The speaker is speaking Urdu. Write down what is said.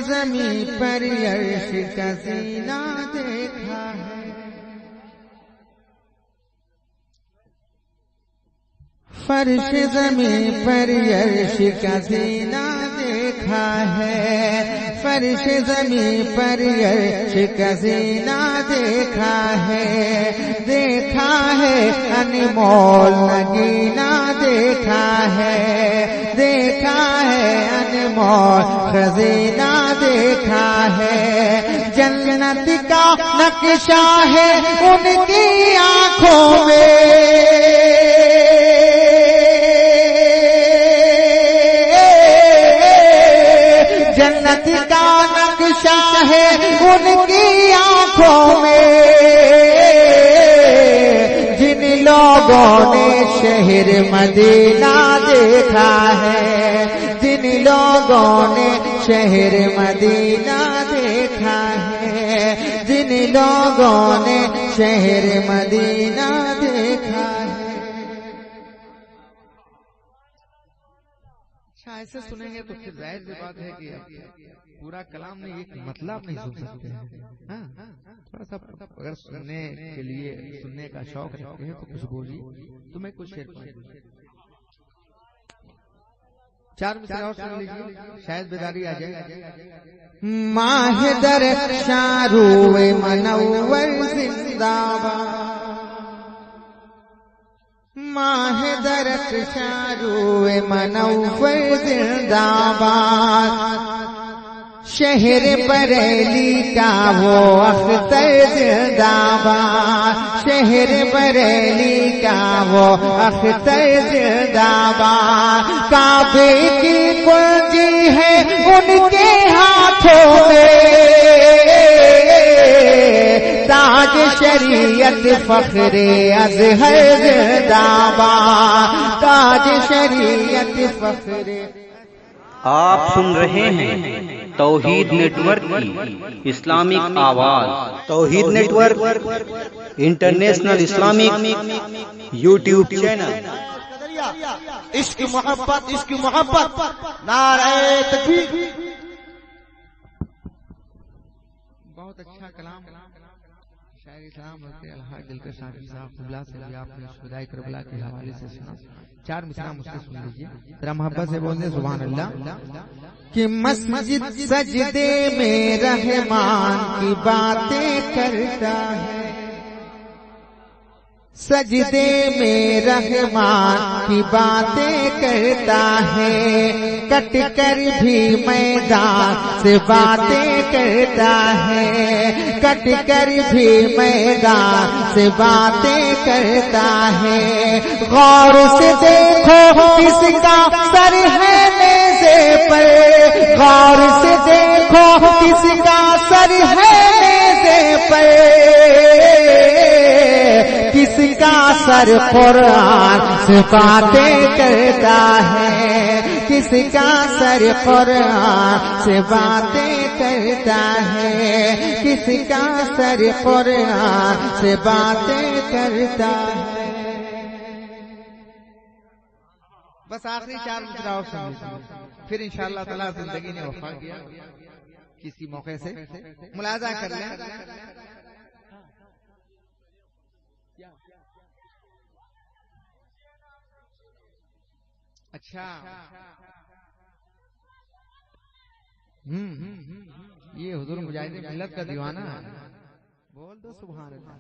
زمین پر عرش کا سینہ دیکھا ہے، فرش زمین پر عرش کا سینہ دیکھا ہے، فرش زمین پر عرش کا سینہ دیکھا ہے، دیکھا ہے انمول نگینہ دیکھا ہے، دیکھا ہے انمول خزینہ دیکھا ہے، جنت کا نقشہ ہے ان کی آنکھوں میں، جنت کا نقشہ ہے ان کی آنکھوں میں، جن لوگوں نے شہر مدینہ دیکھا ہے، جن لوگوں نے شہر مدینہ دیکھا ہے، جن لوگوں نے شہر مدینہ دیکھا ہے۔ ایسے سنیں گے تو پھر ظاہر سی بات ہے کہ پورا کلام میں ایک مطلب نہیں سن سکتے ہیں، تھوڑا سا اگر سننے کے لیے سننے کا شوق رکھتے ہیں تو کچھ بولیے، تمہیں کچھ شعر پڑھیں، چار مصرع اور سن لیجیے، شاید بیداری آ جائے۔ ماہ درخشاں روئے منور زندہ باد، ماہ درخشاں روئے منور زندہ باد، شہر بریلی کا وہ اختر زندہ باد، شہر بریلی کا وہ اختر زندہ باد، کعبے کی کنجی ہے ان کے ہاتھوں میں، تاج شریعت فخر ازہر زندہ باد، تاج شریعت فخر۔ آپ سن رہے ہیں توحید نیٹ ورک کی اسلامک آواز، Tawheed network international Islamic YouTube channel. عشق محبت، عشق محبت، نعرہ تکبیر۔ بہت اچھا کلام شاعر اسلام الحاج دلکش شافی صاحب قبلہ سے بھی آپ نے شہدائے کربلا کے حوالے سے سنا، چار مصرع مجھ سے سن لیجیے، ذرا محبت سے بولتے سبحان اللہ۔ کہ مسجد سجدے میں رحمان کی باتیں کرتا ہے، سجدے میں رحمان کی باتیں کرتا ہے، کٹ کر بھی میدان سے باتیں کرتا ہے، کٹ کر بھی میدان سے باتیں کرتا ہے، غور سے دیکھو کس کا سر ہے نیزے پر، غور سے دیکھو کس کا سر ہے نیزے پر، کس کا سر قرآن سے باتیں کرتا ہے، کس کا سر قرآن سے باتیں کرتا ہے، کس کا سر قرآن سے باتیں کرتا ہے۔ بس آخری چار مصرع اور سن لیجیے، پھر انشاءاللہ تعالی زندگی نے وفا کیا کسی موقع سے ملاحظہ کر لیں۔ اچھا یہ حضور مجاہد ملت کا دیوانہ ہے، بول دو سبحان اللہ۔